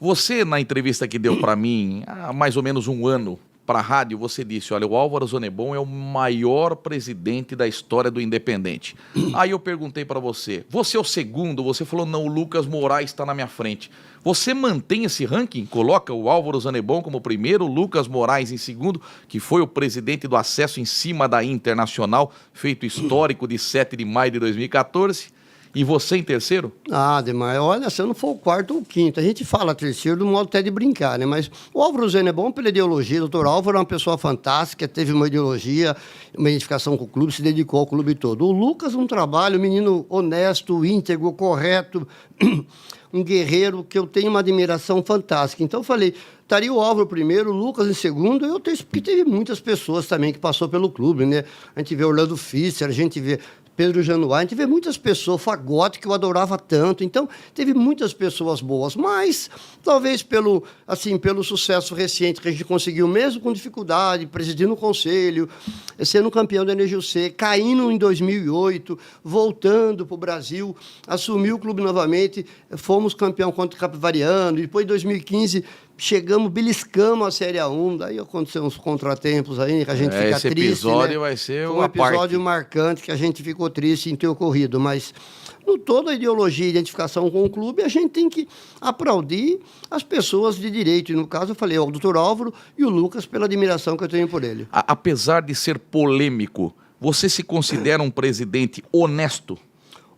Você, na entrevista que deu para mim há mais ou menos um ano para a rádio, você disse, olha, o Álvaro Zonebon é o maior presidente da história do Independente. Aí eu perguntei para você, você é o segundo? Você falou, não, o Lucas Moraes está na minha frente. Você mantém esse ranking? Coloca o Álvaro Zonebon como primeiro, o Lucas Moraes em segundo, que foi o presidente do acesso em cima da Internacional, feito histórico de 7 de maio de 2014. E você em terceiro? Ah, Demar, olha, se eu não for o quarto ou o quinto. A gente fala terceiro do modo até de brincar, né? Mas o Álvaro Zonebon pela ideologia. O doutor Álvaro é uma pessoa fantástica, teve uma ideologia, uma identificação com o clube, se dedicou ao clube todo. O Lucas, um trabalho, um menino honesto, íntegro, correto, um guerreiro que eu tenho uma admiração fantástica. Então eu falei, estaria o Álvaro primeiro, o Lucas em segundo, eu tenho, porque teve muitas pessoas também que passou pelo clube, né? A gente vê Orlando Fischer, a gente vê Pedro Januário, a gente vê muitas pessoas, Fagote, que eu adorava tanto, então teve muitas pessoas boas, mas talvez pelo sucesso recente que a gente conseguiu, mesmo com dificuldade, presidindo o conselho, sendo campeão da NGUC, caindo em 2008, voltando para o Brasil, assumiu o clube novamente, fomos campeão contra o Capivariano, depois em 2015 chegamos, beliscamos a Série A1, daí aconteceram uns contratempos aí, que a gente fica esse triste, episódio, né? vai ser Foi uma um episódio parte marcante que a gente ficou triste em ter ocorrido, mas no toda a ideologia e identificação com o clube, a gente tem que aplaudir as pessoas de direito, e no caso eu falei, o doutor Álvaro e o Lucas, pela admiração que eu tenho por ele. Apesar de ser polêmico, você se considera um presidente honesto?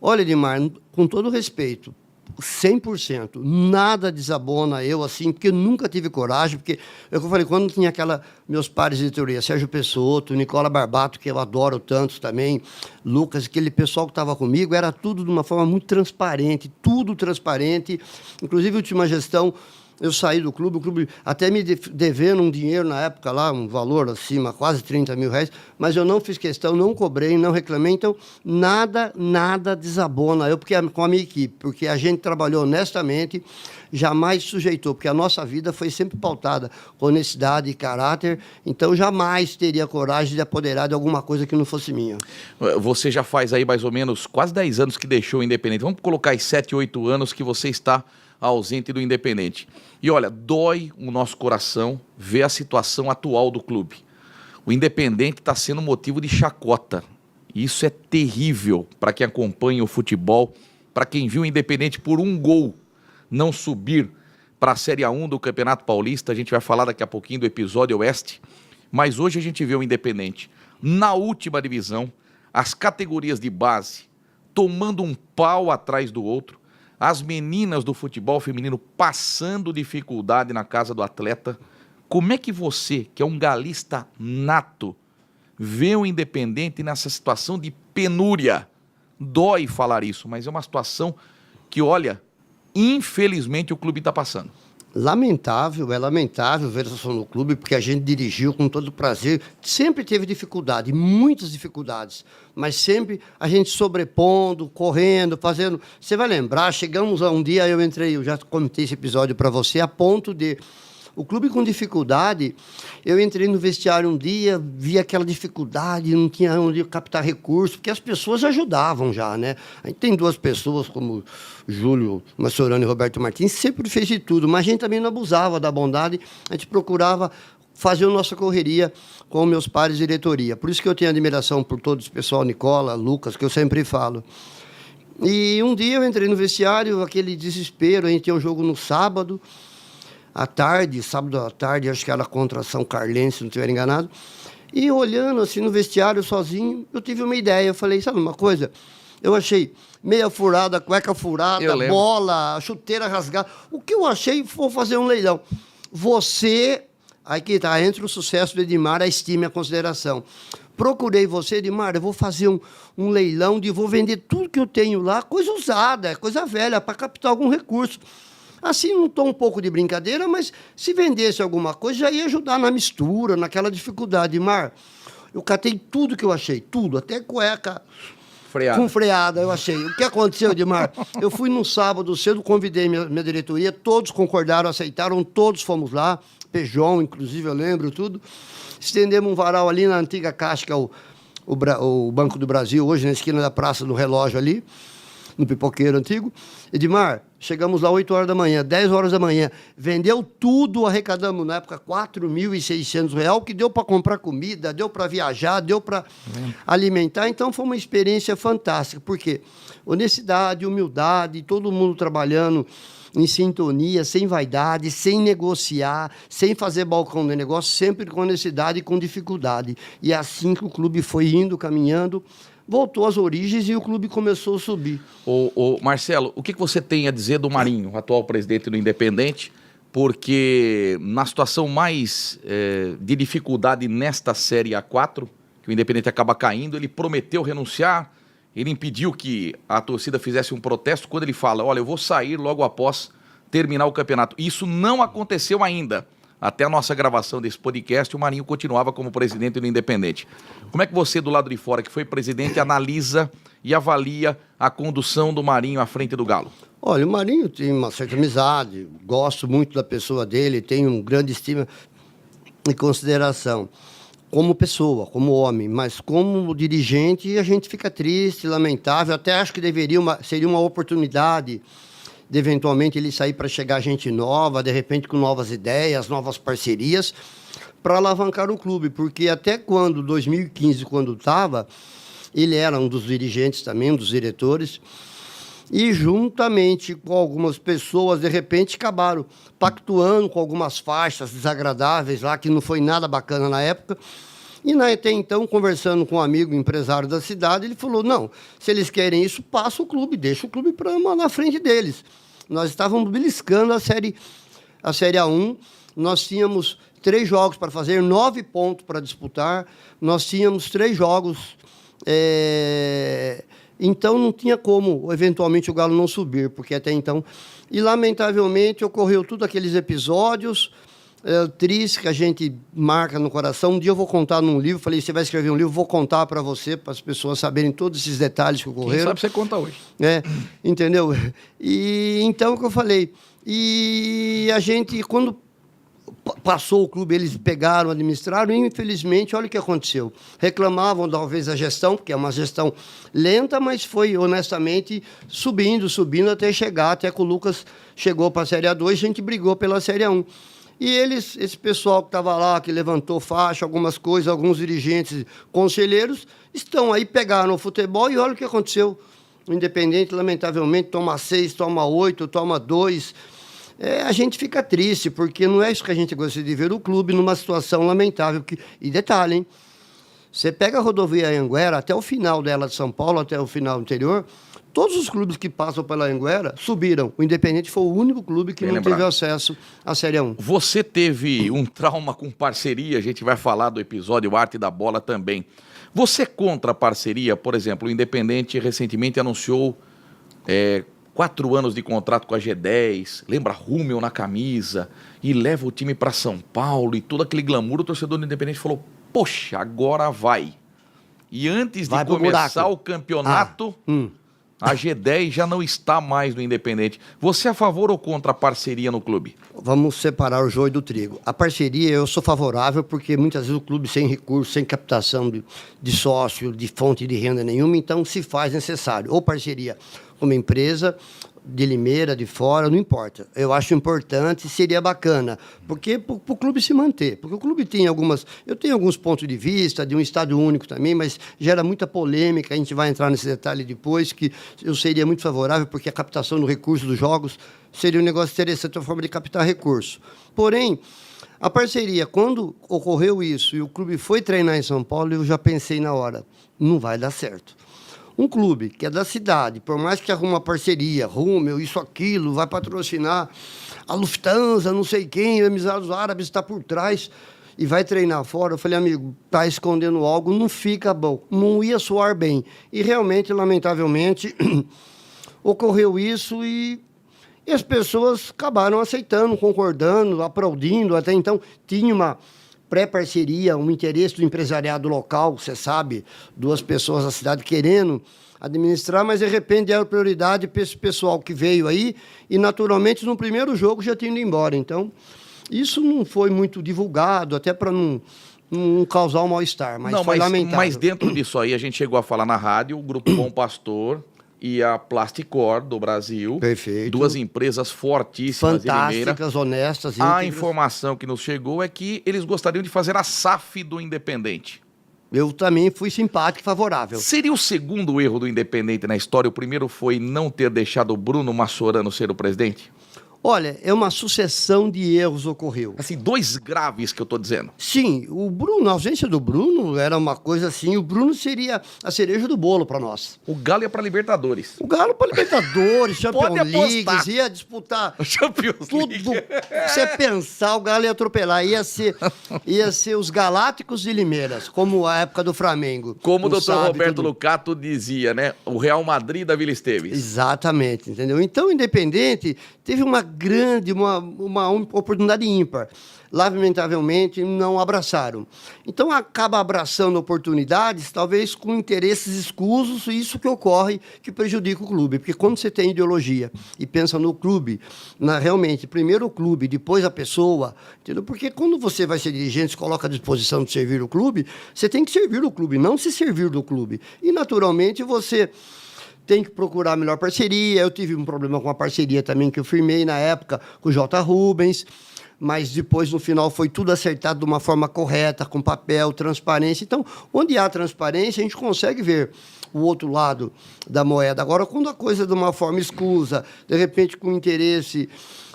Olha, Edmar, com todo respeito, 100%, nada desabona eu, assim, porque eu nunca tive coragem, porque, eu falei, quando tinha meus pares de editoria, Sérgio Pessotto, Nicola Barbato, que eu adoro tanto também, Lucas, aquele pessoal que estava comigo, era tudo de uma forma muito transparente, tudo transparente, inclusive a última gestão, eu saí do clube, o clube até me devendo um dinheiro na época lá, um valor acima, quase 30 mil reais, mas eu não fiz questão, não cobrei, não reclamei, então nada desabona eu com a minha equipe, porque a gente trabalhou honestamente, jamais sujeitou, porque a nossa vida foi sempre pautada com honestidade e caráter, então jamais teria coragem de apoderar de alguma coisa que não fosse minha. Você já faz aí mais ou menos quase 10 anos que deixou o Independente, vamos colocar aí 7, 8 anos que você está ausente do Independente. E olha, dói o nosso coração ver a situação atual do clube. O Independente está sendo motivo de chacota. Isso é terrível para quem acompanha o futebol, para quem viu o Independente por um gol não subir para a Série A1 do Campeonato Paulista. A gente vai falar daqui a pouquinho do episódio Oeste. Mas hoje a gente vê o Independente na última divisão, as categorias de base tomando um pau atrás do outro, as meninas do futebol feminino passando dificuldade na casa do atleta. Como é que você, que é um galista nato, vê o Independente nessa situação de penúria? Dói falar isso, mas é uma situação que, olha, infelizmente o clube está passando. É lamentável ver essa situação no clube, porque a gente dirigiu com todo prazer, sempre teve dificuldade, muitas dificuldades, mas sempre a gente sobrepondo, correndo, fazendo. Você vai lembrar, chegamos a um dia, eu já comentei esse episódio para você, a ponto de o clube com dificuldade, eu entrei no vestiário um dia, vi aquela dificuldade, não tinha onde captar recursos, porque as pessoas ajudavam já, né? A gente tem duas pessoas, como Júlio Massorano e Roberto Martins, sempre fez de tudo, mas a gente também não abusava da bondade, a gente procurava fazer a nossa correria com meus pares de diretoria. Por isso que eu tenho admiração por todo o pessoal, Nicola, Lucas, que eu sempre falo. E um dia eu entrei no vestiário, aquele desespero, a gente tinha um jogo no sábado à tarde, acho que era contra São Carlense, se não estiver enganado, e olhando assim no vestiário sozinho, eu tive uma ideia, eu falei, sabe uma coisa? Eu achei meia furada, cueca furada, bola, chuteira rasgada, o que eu achei foi fazer um leilão. Você, aí que está, entre o sucesso do Edmar, a estima e a consideração. Procurei você, Edmar, eu vou fazer um leilão, vou vender tudo que eu tenho lá, coisa usada, coisa velha, para captar algum recurso. Assim, não estou um pouco de brincadeira, mas se vendesse alguma coisa, já ia ajudar na mistura, naquela dificuldade. Mar, eu catei tudo que eu achei, tudo, até cueca com freada eu achei. O que aconteceu, Edmar? Eu fui num sábado cedo, convidei minha diretoria, todos concordaram, aceitaram, todos fomos lá, Peugeot, inclusive, eu lembro tudo. Estendemos um varal ali na antiga Caixa, que é o Banco do Brasil, hoje na esquina da Praça do Relógio ali. no Pipoqueiro Antigo. Edmar, chegamos lá 8 horas da manhã, 10 horas da manhã, vendeu tudo, arrecadamos na época R$4.600, que deu para comprar comida, deu para viajar, deu para alimentar. Então foi uma experiência fantástica, porque honestidade, humildade, todo mundo trabalhando em sintonia, sem vaidade, sem negociar, sem fazer balcão de negócio, sempre com honestidade e com dificuldade. E é assim que o clube foi indo, caminhando, voltou às origens e o clube começou a subir. Marcelo, o que você tem a dizer do Marinho, atual presidente do Independente? Porque na situação mais de dificuldade nesta Série A4, que o Independente acaba caindo, ele prometeu renunciar. Ele impediu que a torcida fizesse um protesto quando ele fala, olha, eu vou sair logo após terminar o campeonato. Isso não aconteceu ainda. Até a nossa gravação desse podcast, o Marinho continuava como presidente do Independente. Como é que você, do lado de fora, que foi presidente, analisa e avalia a condução do Marinho à frente do Galo? Olha, o Marinho tem uma certa amizade, gosto muito da pessoa dele, tenho uma grande estima e consideração. Como pessoa, como homem, mas como dirigente a gente fica triste, lamentável, até acho que seria uma oportunidade de eventualmente ele sair para chegar gente nova, de repente com novas ideias, novas parcerias, para alavancar o clube, porque até 2015, quando estava, ele era um dos dirigentes também, um dos diretores, e juntamente com algumas pessoas, de repente, acabaram pactuando com algumas faixas desagradáveis lá, que não foi nada bacana na época. E até então, conversando com um amigo empresário da cidade, ele falou, não, se eles querem isso, passa o clube, deixa o clube na frente deles. Nós estávamos beliscando a Série A1, nós tínhamos 3 jogos para fazer, 9 pontos para disputar, nós tínhamos 3 jogos... Então, não tinha como, eventualmente, o Galo não subir, porque até então... E, lamentavelmente, ocorreu tudo aqueles episódios tristes que a gente marca no coração. Um dia eu vou contar num livro, falei, você vai escrever um livro, vou contar para você, para as pessoas saberem todos esses detalhes que ocorreram. Quem sabe você conta hoje. Entendeu? E então, o que eu falei. E a gente, quando passou o clube, eles pegaram, administraram, e infelizmente, olha o que aconteceu. Reclamavam talvez da gestão, porque é uma gestão lenta, mas foi honestamente subindo, até chegar, até que o Lucas chegou para a Série A2, a gente brigou pela Série A1. E esse pessoal que estava lá, que levantou faixa, algumas coisas, alguns dirigentes, conselheiros, estão aí, pegaram o futebol e olha o que aconteceu. O Independente, lamentavelmente, toma 6, toma 8, toma 2. A gente fica triste, porque não é isso que a gente gosta de ver o clube numa situação lamentável. E detalhe, hein? Você pega a rodovia Anhanguera, até o final dela de São Paulo, até o final anterior, todos os clubes que passam pela Anhanguera subiram. O Independente foi o único clube que não teve acesso à Série A1. Você teve um trauma com parceria, a gente vai falar do episódio Arte da Bola também. Você é contra a parceria? Por exemplo, o Independente recentemente anunciou 4 anos de contrato com a G10, lembra Rúmel na camisa, e leva o time para São Paulo, e todo aquele glamour, o torcedor do Independente falou, poxa, agora vai. E antes de começar o campeonato, a G10 já não está mais no Independente. Você é a favor ou contra a parceria no clube? Vamos separar o joio do trigo. A parceria eu sou favorável porque muitas vezes o clube sem recurso, sem captação de sócio, de fonte de renda nenhuma, então se faz necessário. Ou parceria com uma empresa de Limeira, de fora, não importa. Eu acho importante, seria bacana, porque para o clube se manter. Porque o clube tem eu tenho alguns pontos de vista, de um estádio único também, mas gera muita polêmica, a gente vai entrar nesse detalhe depois, que eu seria muito favorável, porque a captação do recurso dos jogos seria um negócio interessante, uma forma de captar recurso. Porém, a parceria, quando ocorreu isso e o clube foi treinar em São Paulo, eu já pensei na hora, não vai dar certo. Um clube que é da cidade, por mais que arrume uma parceria, Rúmel, isso, aquilo, vai patrocinar a Lufthansa, não sei quem, o Emirados Árabes está por trás e vai treinar fora. Eu falei, amigo, está escondendo algo, não fica bom, não ia soar bem. E realmente, lamentavelmente, ocorreu isso e as pessoas acabaram aceitando, concordando, aplaudindo. Até então, tinha uma pré-parceria, um interesse do empresariado local, você sabe, 2 pessoas da cidade querendo administrar, mas de repente deram prioridade para esse pessoal que veio aí e, naturalmente, no primeiro jogo já tinha ido embora. Então, isso não foi muito divulgado, até para não causar um mal-estar, mas foi lamentável. Mas dentro disso aí, a gente chegou a falar na rádio, o Grupo Bom Pastor e a Plasticor do Brasil. Perfeito. Duas empresas fortíssimas de Limeira. Fantásticas, honestas, A íntegras. informação que nos chegou é que eles gostariam de fazer a SAF do Independente. Eu também fui simpático e favorável. Seria o segundo erro do Independente na história? O primeiro foi não ter deixado o Bruno Massorano ser o presidente? Olha, é uma sucessão de erros ocorreu. Assim, dois graves que eu tô dizendo. Sim, o Bruno, a ausência do Bruno era uma coisa assim, o Bruno seria a cereja do bolo para nós. O Galo ia para Libertadores. O Galo para Libertadores, Pode Champions League, apostar. ia disputar Champions tudo. League. Você pensar, o Galo ia atropelar, ia ser os Galácticos de Limeiras, como a época do Flamengo. Como o Não Dr. sabe Roberto tudo. Lucato dizia, né? O Real Madrid da Vila Esteves. Exatamente, entendeu? Então, o Independente teve uma grande, uma oportunidade ímpar. Lamentavelmente, não abraçaram. Então, acaba abraçando oportunidades, talvez com interesses escusos, e isso que ocorre, que prejudica o clube. Porque quando você tem ideologia e pensa no clube, realmente, primeiro o clube, depois a pessoa, entendeu? Porque quando você vai ser dirigente, se coloca à disposição de servir o clube, você tem que servir o clube, não se servir do clube. E, naturalmente, você tem que procurar a melhor parceria. Eu tive um problema com a parceria também que eu firmei na época com o J. Rubens, mas depois, no final, foi tudo acertado de uma forma correta, com papel, transparência. Então, onde há transparência, a gente consegue ver o outro lado da moeda. Agora, quando a coisa é de uma forma escusa, de repente com interesse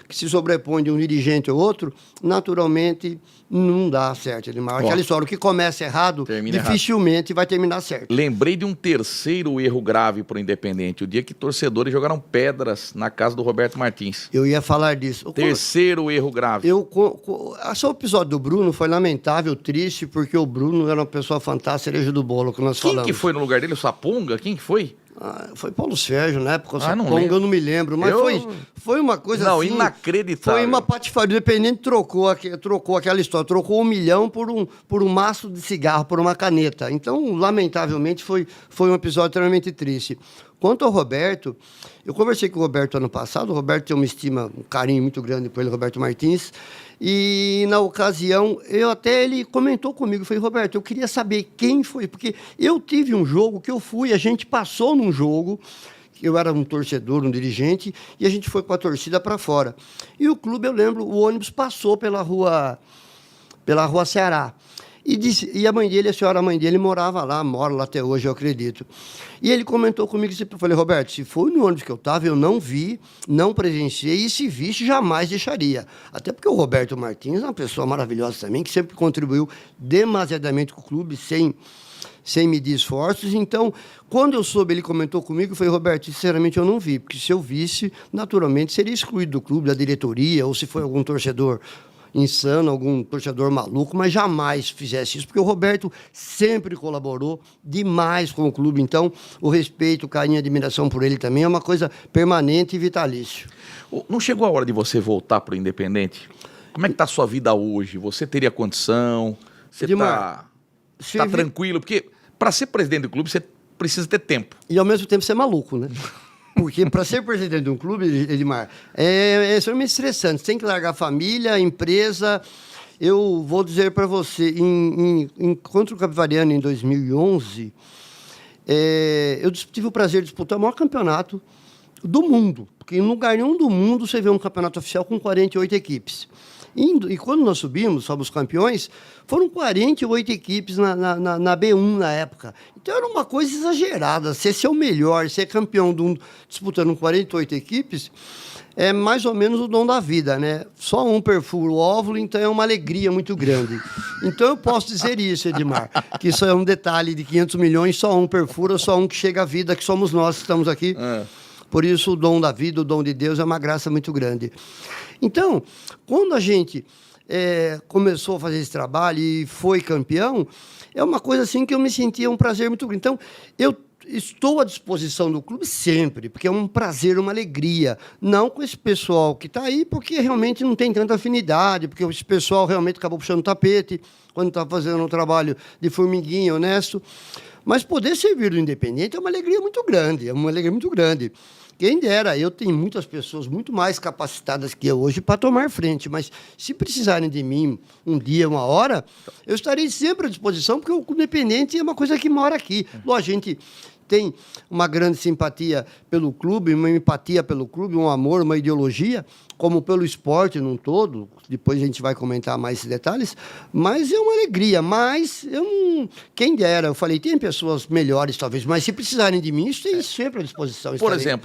que se sobrepõe de um dirigente ou outro, naturalmente não dá certo, Edmar. Aquela história, o que começa errado, Termina dificilmente vai terminar certo. Lembrei de um terceiro erro grave pro Independente. O dia que torcedores jogaram pedras na casa do Roberto Martins. Eu ia falar disso. Terceiro erro grave. Esse episódio do Bruno foi lamentável, triste, porque o Bruno era uma pessoa fantástica, cereja do bolo, que nós Quem falamos. que foi no lugar dele? O Saponga? Quem que foi? Foi Paulo Sérgio, na época, não Saponga, lembro. eu não me lembro, mas foi uma coisa Não, assim... inacreditável. Foi uma patifaria. O Independente trocou aquela história, trocou 1 milhão por um maço de cigarro, por uma caneta. Então, lamentavelmente, foi um episódio extremamente triste. Quanto ao Roberto, eu conversei com o Roberto ano passado. O Roberto tem uma estima, um carinho muito grande por ele, Roberto Martins. E, na ocasião, ele comentou comigo. Eu falei, Roberto, eu queria saber quem foi. Porque eu tive um jogo que eu fui, a gente passou num jogo, eu era um torcedor, um dirigente, e a gente foi com a torcida para fora. E o clube, eu lembro, o ônibus passou pela rua Ceará. E a mãe dele, a mãe dele mora lá até hoje, eu acredito. E ele comentou comigo, eu falei, Roberto, se foi no ônibus que eu estava, eu não vi, não presenciei, e se visse, jamais deixaria. Até porque o Roberto Martins é uma pessoa maravilhosa também, que sempre contribuiu demasiadamente com o clube, sem medir esforços. Então, quando eu soube, ele comentou comigo, eu falei, Roberto, sinceramente eu não vi, porque se eu visse, naturalmente seria excluído do clube, da diretoria, ou se foi algum torcedor insano, algum torcedor maluco, mas jamais fizesse isso, porque o Roberto sempre colaborou demais com o clube. Então, o respeito, o carinho, a admiração por ele também é uma coisa permanente e vitalício. Não chegou a hora de você voltar pro Independente? Como é que tá a sua vida hoje? Você teria condição? Você tá tranquilo? Porque para ser presidente do clube, você precisa ter tempo. E, ao mesmo tempo, ser maluco, né? Porque para ser presidente de um clube, Edmar, é extremamente estressante. Você tem que largar a família, a empresa. Eu vou dizer para você, contra o Capivariano em 2011, eu tive o prazer de disputar o maior campeonato do mundo. Porque em lugar nenhum do mundo você vê um campeonato oficial com 48 equipes. E quando nós subimos, somos campeões, foram 48 equipes na B1 na época. Então era uma coisa exagerada. Você ser o melhor, ser campeão disputando 48 equipes, é mais ou menos o dom da vida, né? Só um perfura o óvulo, então é uma alegria muito grande. Então eu posso dizer isso, Edmar, que isso é um detalhe de 500 milhões, só um perfura, só um que chega à vida, que somos nós que estamos aqui. Por isso o dom da vida, o dom de Deus é uma graça muito grande. Então, quando a gente começou a fazer esse trabalho e foi campeão, é uma coisa assim que eu me sentia um prazer muito grande. Então, eu estou à disposição do clube sempre, porque é um prazer, uma alegria. Não com esse pessoal que está aí, porque realmente não tem tanta afinidade, porque esse pessoal realmente acabou puxando o tapete quando está fazendo um trabalho de formiguinha, honesto. Mas poder servir do Independente é uma alegria muito grande, Quem dera, eu tenho muitas pessoas muito mais capacitadas que eu hoje para tomar frente, mas se precisarem de mim um dia, uma hora, eu estarei sempre à disposição, porque o Independente é uma coisa que mora aqui. Lógico, a gente tem uma grande simpatia pelo clube, uma empatia pelo clube, um amor, uma ideologia, como pelo esporte num todo. Depois a gente vai comentar mais esses detalhes, mas é uma alegria. Mas eu não... Quem dera, eu falei, tem pessoas melhores talvez, mas se precisarem de mim, isso tem sempre à disposição. Por exemplo,